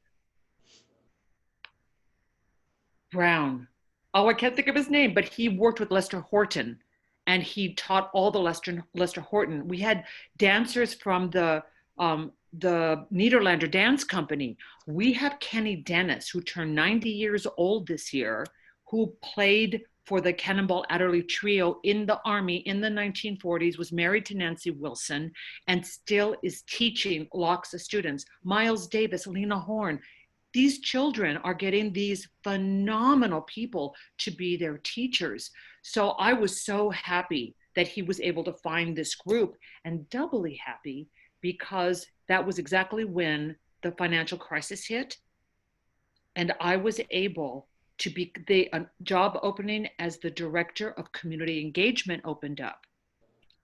Brown. Oh, I can't think of his name, but he worked with Lester Horton, and he taught all the Lester Horton. We had dancers from the Nederlander Dance Company. We have Kenny Dennis, who turned 90 years old this year, who played for the Cannonball Adderley Trio in the Army in the 1940s, was married to Nancy Wilson, and still is teaching LACSA students. Miles Davis, Lena Horne. These children are getting these phenomenal people to be their teachers. So I was so happy that he was able to find this group, and doubly happy because that was exactly when the financial crisis hit. And I was able to be, the job opening as the director of community engagement opened up.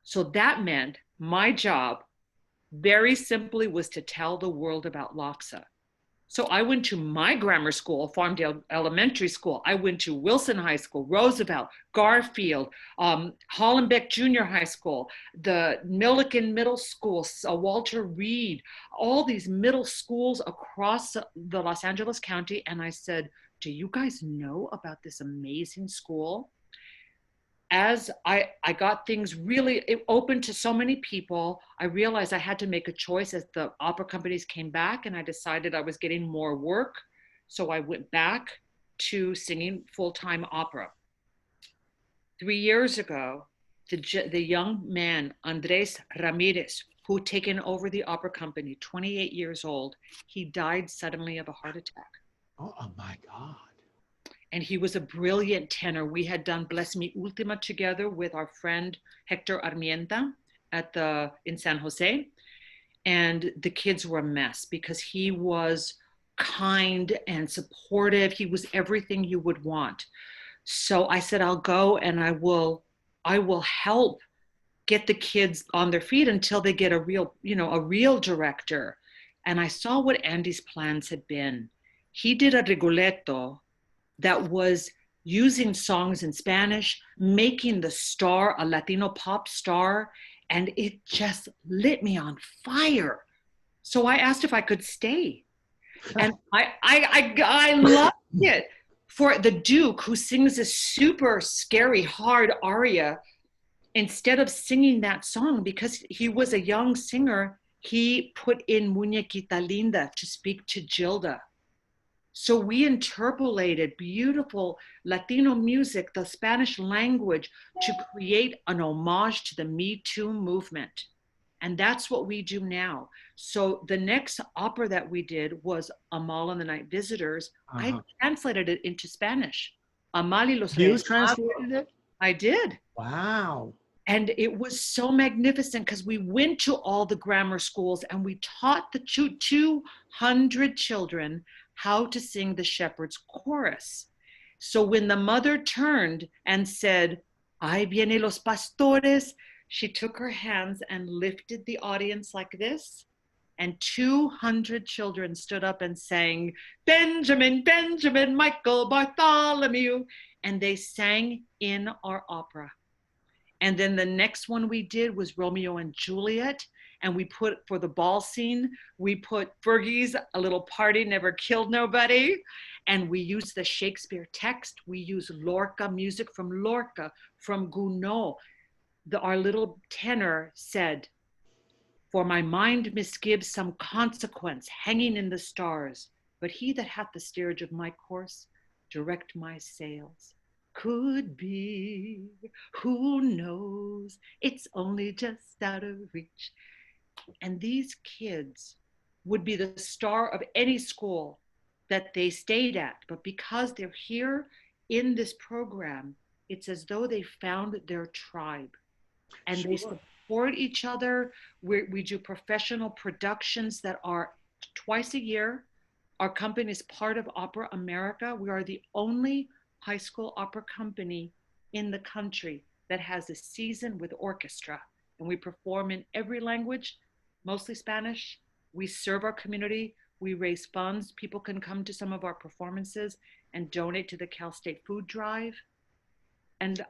So that meant my job very simply was to tell the world about LACSA. So I went to my grammar school, Farmdale Elementary School. I went to Wilson High School, Roosevelt, Garfield, Hollenbeck Junior High School, the Milliken Middle School, Walter Reed, all these middle schools across the Los Angeles County. And I said, do you guys know about this amazing school? As I got things really open to so many people, I realized I had to make a choice as the opera companies came back, and I decided I was getting more work. So I went back to singing full-time opera. 3 years ago, the young man, Andres Ramirez, who had taken over the opera company, 28 years old, he died suddenly of a heart attack. Oh my God. And he was a brilliant tenor. We had done Bless Me Ultima together with our friend Hector Armienta in San Jose. And the kids were a mess because he was kind and supportive. He was everything you would want. So I said, I'll go and I will help get the kids on their feet until they get a real, a real director. And I saw what Andy's plans had been. He did a Rigoletto that was using songs in Spanish, making the star a Latino pop star, and it just lit me on fire. So I asked if I could stay, and I loved it. For the Duke, who sings a super scary, hard aria, instead of singing that song, because he was a young singer, he put in Muñequita Linda to speak to Gilda. So we interpolated beautiful Latino music, the Spanish language, to create an homage to the Me Too movement. And that's what we do now. So the next opera that we did was Amal and the Night Visitors. I translated it into Spanish. Amal y los You Reyes. translated it? I did. Wow. And it was so magnificent because we went to all the grammar schools and we taught the 200 children how to sing the shepherd's chorus. So when the mother turned and said, "Ahí vienen los pastores," she took her hands and lifted the audience like this. And 200 children stood up and sang, "Benjamin, Benjamin, Michael, Bartholomew." And they sang in our opera. And then the next one we did was Romeo and Juliet. And we put, for the ball scene, we put Fergie's A Little Party Never Killed Nobody. And we used the Shakespeare text. We used Lorca music from Lorca, from Gounod. Our little tenor said, "For my mind misgives some consequence hanging in the stars, but he that hath the steerage of my course, direct my sails. Could be, who knows, it's only just out of reach." And these kids would be the star of any school that they stayed at. But because they're here in this program, it's as though they found their tribe. And they support each other. We do professional productions that are twice a year. Our company is part of Opera America. We are the only high school opera company in the country that has a season with orchestra. And we perform in every language, mostly Spanish. We serve our community. We raise funds. People can come to some of our performances and donate to the Cal State Food Drive. And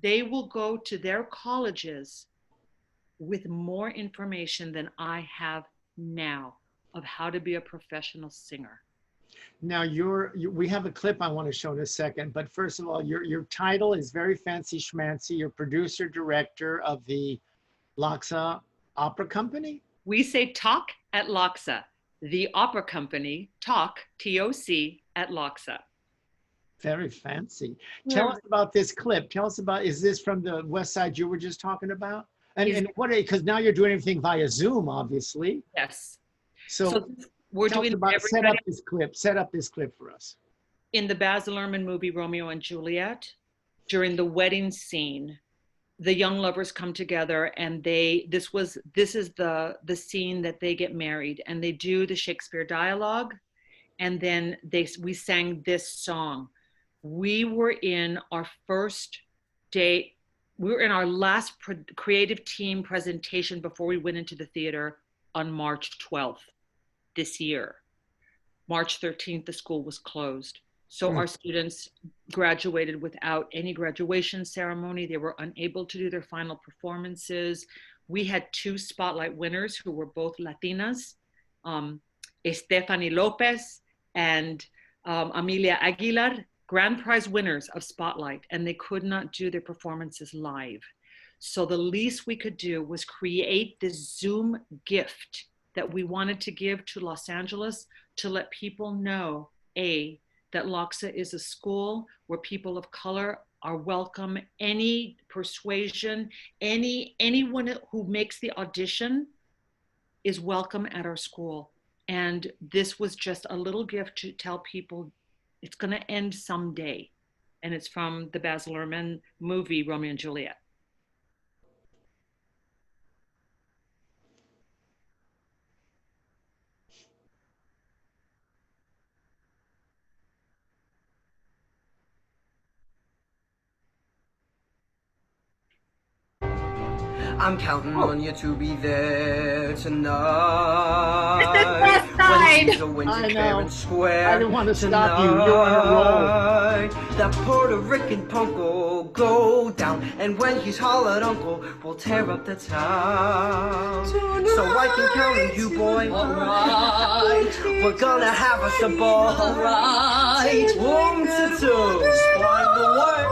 they will go to their colleges with more information than I have now of how to be a professional singer. Now we have a clip I want to show in a second, but first of all, your title is very fancy schmancy. You're producer director of the Loxa Opera Company. We say TOC at Loxa. The opera company, TOC, T-O-C, at Loxa. Very fancy. Tell us about this clip. Tell us about, is this from the West Side you were just talking about? And what, because now you're doing everything via Zoom, obviously. Yes. So we're doing set up this clip for us. In the Baz Luhrmann movie Romeo and Juliet, during the wedding scene, the young lovers come together and this is the scene that they get married, and they do the Shakespeare dialogue, and then we sang this song. We were in our first day, we were in our last creative team presentation before we went into the theater on March 12th this year. March 13th, the school was closed. So our students graduated without any graduation ceremony. They were unable to do their final performances. We had 2 spotlight winners who were both Latinas, Estefany Lopez and Amelia Aguilar, grand prize winners of Spotlight, and they could not do their performances live. So the least we could do was create this Zoom gift that we wanted to give to Los Angeles to let people know, that Loxa is a school where people of color are welcome. Any persuasion, anyone who makes the audition is welcome at our school. And this was just a little gift to tell people it's going to end someday. And it's from the Baz Luhrmann movie, Romeo and Juliet. I'm counting on you to be there tonight. This is West Side. When Caesar wins I at know. Clarence Square I didn't want to stop you. You're on a roll. tonight. That Puerto Rican punk will go down, and when he's hollered uncle, we'll tear up the town. So I can count on you, boy. Alright, We're gonna have us a ball. alright. 1 to 2. Find the way.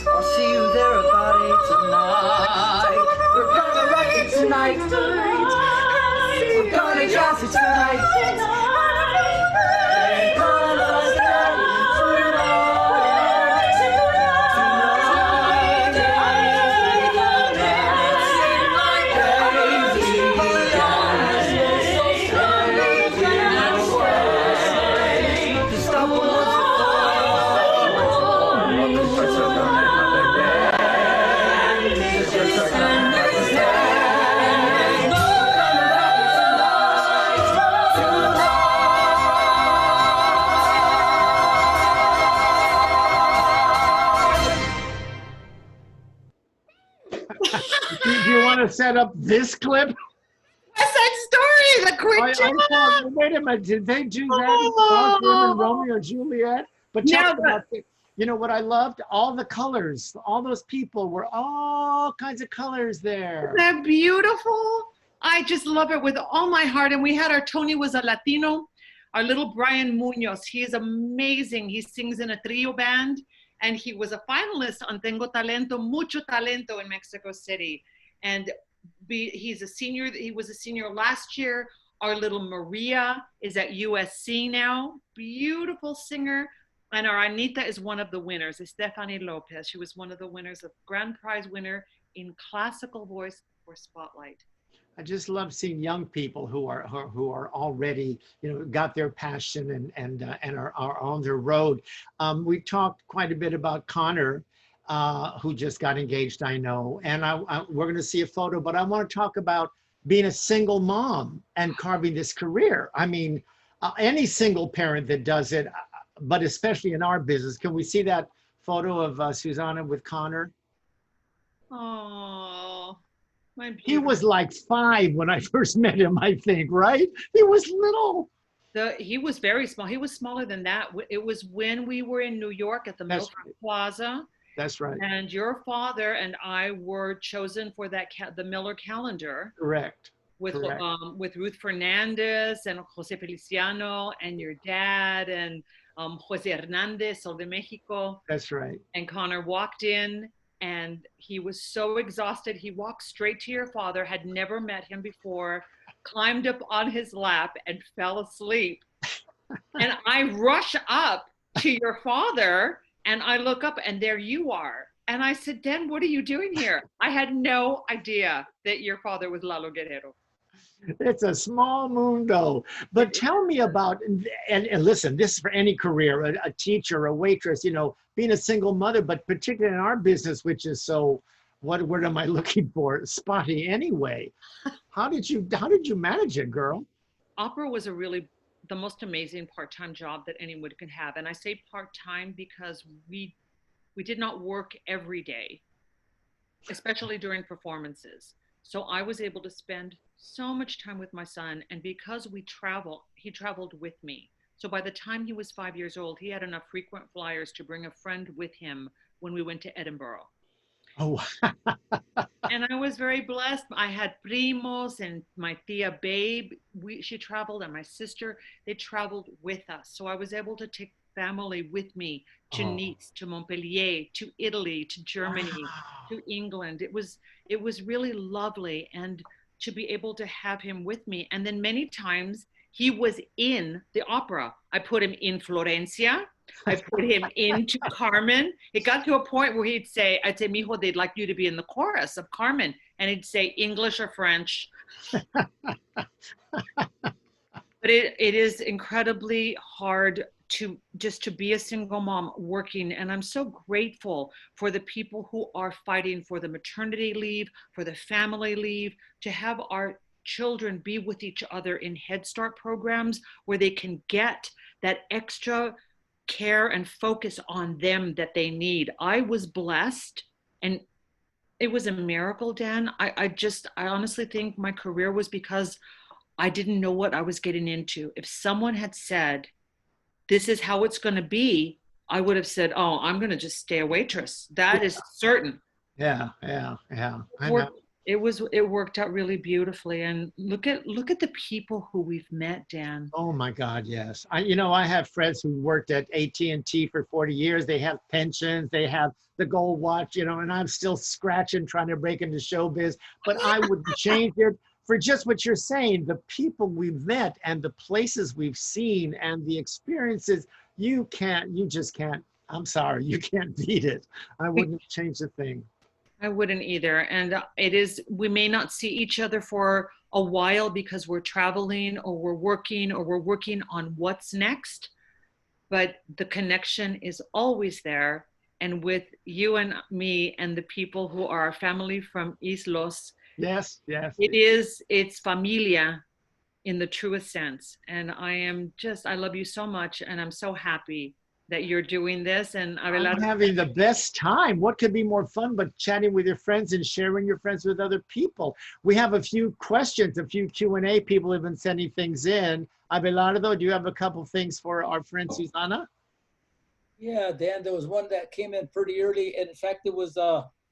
I'll see you there about 8 tonight. We're gonna rock it tonight. We're gonna jazz it tonight. Do you want to set up this clip? West Side Story, the quick job. thought, wait a minute, did they do that in Boston and Romeo and Juliet? But Yeah, talk about it. You know what I loved? All the colors, all those people were all kinds of colors there. They're beautiful. I just love it with all my heart. And we had our Tony was a Latino, our little Brian Munoz. He is amazing. He sings in a trio band, and he was a finalist on Tengo Talento, Mucho Talento in Mexico City. And he's a senior. He was a senior last year. Our little Maria is at USC now. Beautiful singer. And our Anita is one of the winners, Stephanie Lopez. She was one of the winners of grand prize winner in classical voice for Spotlight. I just love seeing young people who are already, got their passion and are on their road. We talked quite a bit about Connor, who just got engaged, I know, and we're going to see a photo, but I want to talk about being a single mom and carving this career. I mean, any single parent that does it, but especially in our business. Can we see that photo of Suzanna with Connor? Oh, my beautiful. He was like 5 when I first met him, I think, right? He was little. He was very small. He was smaller than that. It was when we were in New York at the That's Milford Plaza. That's right. And your father and I were chosen for that the Miller calendar. Correct. With Correct. With Ruth Fernandez and Jose Feliciano and your dad and Jose Hernandez, Sol de Mexico. That's right. And Connor walked in and he was so exhausted. He walked straight to your father, had never met him before, climbed up on his lap and fell asleep. And I rush up to your father and I look up and there you are. And I said, Dan, what are you doing here? I had no idea that your father was Lalo Guerrero. It's a small mundo. But tell me about, and listen, this is for any career, a teacher, a waitress, being a single mother, but particularly in our business, which is so, what word am I looking for? Spotty anyway. How did you manage it, girl? Opera was the most amazing part-time job that anyone could have. And I say part-time because we did not work every day, especially during performances. So I was able to spend so much time with my son. And because he traveled with me. So by the time he was 5 years old, he had enough frequent flyers to bring a friend with him when we went to Edinburgh. Oh. And I was very blessed. I had primos and my tia Babe, she traveled, and my sister, they traveled with us. So I was able to take family with me to Nice, to Montpellier, to Italy, to Germany, to England. It was really lovely, and to be able to have him with me. And then many times he was in the opera. I put him in Florencia. I put him into Carmen. It got to a point where I'd say, mijo, they'd like you to be in the chorus of Carmen. And he'd say English or French. But it is incredibly hard to be a single mom working. And I'm so grateful for the people who are fighting for the maternity leave, for the family leave, to have our children be with each other in Head Start programs where they can get that extra care and focus on them that they need. I was blessed, and it was a miracle, Dan. I honestly think my career was because I didn't know what I was getting into. If someone had said, this is how it's going to be, I would have said, oh, I'm going to just stay a waitress. That is certain. Yeah, yeah, yeah. I know. Worked- it worked out really beautifully. And look at the people who we've met, Dan. Oh my God, yes. I have friends who worked at AT&T for 40 years. They have pensions, they have the gold watch, and I'm still scratching, trying to break into showbiz. But I wouldn't change it for just what you're saying. The people we've met and the places we've seen and the experiences, you just can't, I'm sorry, you can't beat it. I wouldn't change a thing. I wouldn't either. And we may not see each other for a while because we're traveling or we're working on what's next. But the connection is always there. And with you and me and the people who are our family from Islos, Yes, yes. it's familia in the truest sense. And I love you so much. And I'm so happy that you're doing this. And I'm having the best time. What could be more fun but chatting with your friends and sharing your friends with other people? We have a few questions, a few Q&A. People have been sending things in. Abelardo, do you have a couple things for our friend Suzanna? Yeah, Dan, there was one that came in pretty early. And in fact, it was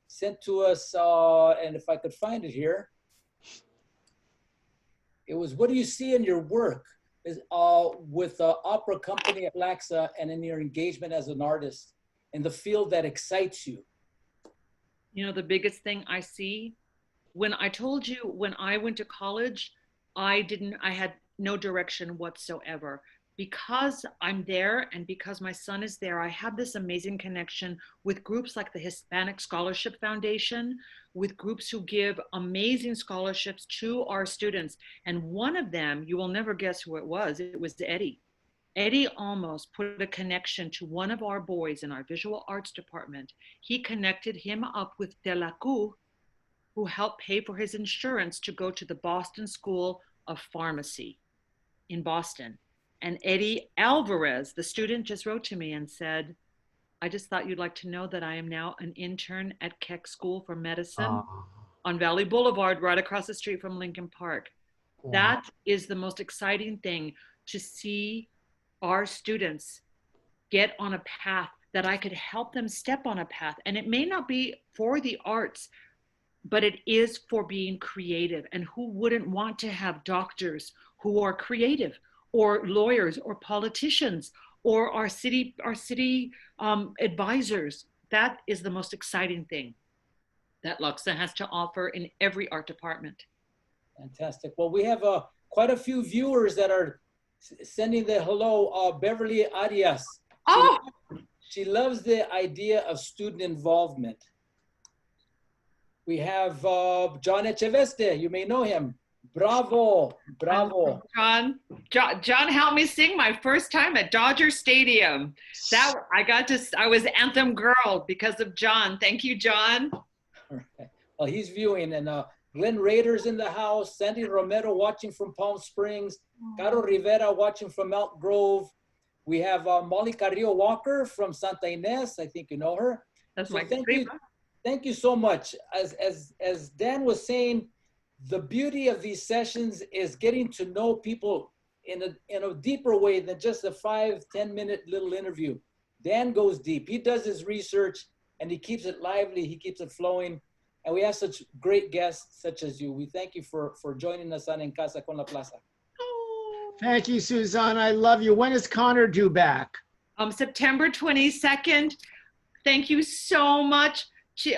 sent to us, and if I could find it here, it was, what do you see in your work with the opera company at Plaza and in your engagement as an artist in the field that excites you? The biggest thing I see, when I told you when I went to college, I had no direction whatsoever. Because I'm there and because my son is there, I have this amazing connection with groups like the Hispanic Scholarship Foundation, with groups who give amazing scholarships to our students. And one of them, you will never guess who it was. It was Eddie. Eddie almost put a connection to one of our boys in our visual arts department. He connected him up with Delacour, who helped pay for his insurance to go to the Boston School of Pharmacy in Boston. And Eddie Alvarez, the student, just wrote to me and said, I just thought you'd like to know that I am now an intern at Keck School for Medicine on Valley Boulevard, right across the street from Lincoln Park. Wow. That is the most exciting thing, to see our students get on a path that I could help them step on a path. And it may not be for the arts, but it is for being creative. And who wouldn't want to have doctors who are creative, or lawyers, or politicians, or our city advisors? That is the most exciting thing that Luxa has to offer in every art department. Fantastic. Well, we have quite a few viewers that are sending the hello. Beverly Arias. Oh! She loves the idea of student involvement. We have John Echeveste. You may know him. Bravo, bravo. John helped me sing my first time at Dodger Stadium. I was anthem girl because of John. Thank you, John. All right. Well, he's viewing, and Glenn Rader's in the house. Sandy Romero watching from Palm Springs. Caro Rivera watching from Elk Grove. We have Molly Carrillo Walker from Santa Ynez. I think you know her. That's so my thank you so much. As Dan was saying, the beauty of these sessions is getting to know people in a deeper way than just a 5-10 minute little interview. Dan goes deep. He does his research and he keeps it lively. He keeps it flowing. And we have such great guests such as you. We thank you for joining us on En Casa con la Plaza. Thank you, Suzanne. I love you. When is Connor due back? September 22nd. Thank you so much.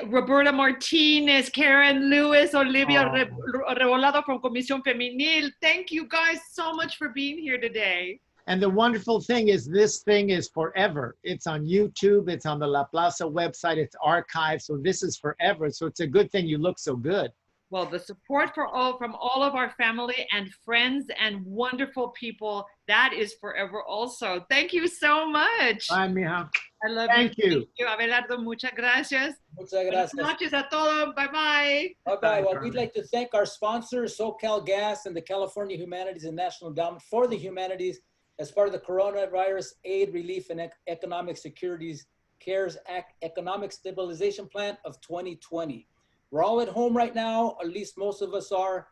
Roberta Martinez, Karen Lewis, Olivia Revolado from Comisión Femenil. Thank you guys so much for being here today. And the wonderful thing is, this thing is forever. It's on YouTube. It's on the La Plaza website. It's archived. So this is forever. So it's a good thing you look so good. Well, the support from all of our family and friends and wonderful people, that is forever also. Thank you so much. Bye, mija. I love you. Thank you. Abelardo, muchas gracias. Muchas gracias. Buenas noches a todos. Bye-bye. Bye-bye. Well, we'd like to thank our sponsors, SoCal Gas and the California Humanities and National Endowment for the Humanities as part of the Coronavirus Aid, Relief, and Economic Securities CARES Act Economic Stabilization Plan of 2020. We're all at home right now, at least most of us are.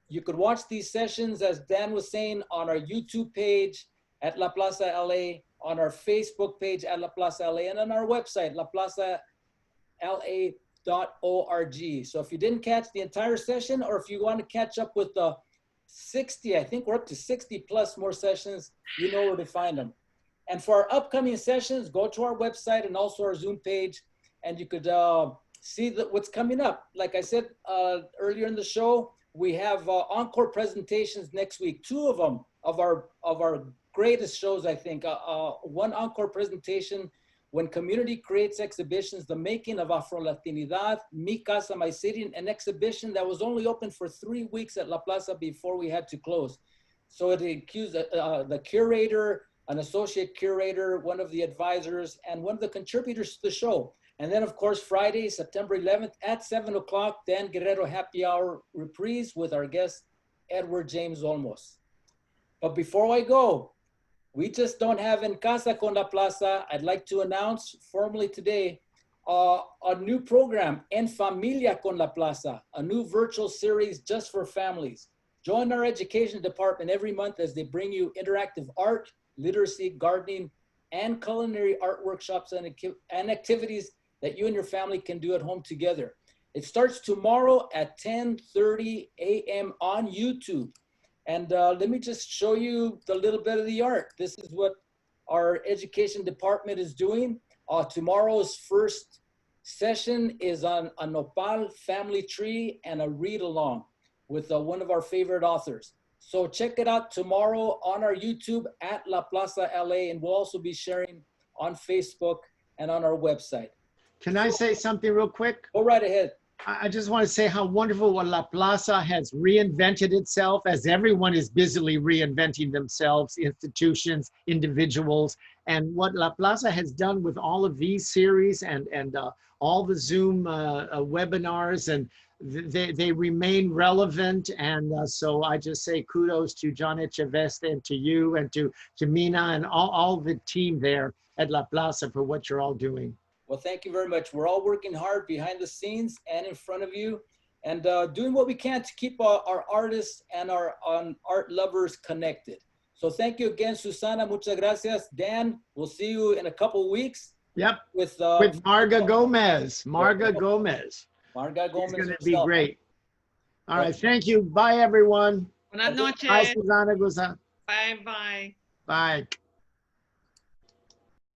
You could watch these sessions, as Dan was saying, on our YouTube page at La Plaza LA, on our Facebook page at La Plaza LA, and on our website, laplazala.org. So if you didn't catch the entire session, or if you want to catch up with the 60, I think we're up to 60 plus more sessions, you know where to find them. And for our upcoming sessions, go to our website and also our Zoom page, and you could see what's coming up. Like I said earlier in the show, we have encore presentations next week, 2 of them of our greatest shows, I think. One encore presentation, When Community Creates Exhibitions, the making of Afro-Latinidad, Mi Casa, My City, an exhibition that was only open for 3 weeks at La Plaza before we had to close. So it includes the curator, an associate curator, one of the advisors, and one of the contributors to the show. And then, of course, Friday, September 11th at 7 o'clock, then Guerrero Happy Hour reprise with our guest, Edward James Olmos. But before I go, we just don't have En Casa con la Plaza. I'd like to announce formally today a new program, En Familia con la Plaza, a new virtual series just for families. Join our education department every month as they bring you interactive art, literacy, gardening, and culinary art workshops and activities that you and your family can do at home together. It starts tomorrow at 10:30 a.m. on YouTube. And let me just show you the little bit of the art. This is what our education department is doing. Tomorrow's first session is on a nopal family tree and a read along with one of our favorite authors. So check it out tomorrow on our YouTube at La Plaza LA, and we'll also be sharing on Facebook and on our website. Can I say something real quick? Go right ahead. I just want to say how wonderful La Plaza has reinvented itself, as everyone is busily reinventing themselves, institutions, individuals, and what La Plaza has done with all of these series and all the Zoom webinars, and they remain relevant. And so I just say kudos to John Echeveste and to you and to Mina and all the team there at La Plaza for what you're all doing. Well, thank you very much. We're all working hard behind the scenes and in front of you, and doing what we can to keep our artists and our art lovers connected. So thank you again, Susana. Muchas gracias. Dan, we'll see you in a couple weeks. Yep. With Marga Gomez. Marga Gomez. Marga Gomez. It's going to be great. All right. Thank you. Bye, everyone. Buenas noches. Bye, Suzanna Guzman. Bye-bye. Bye.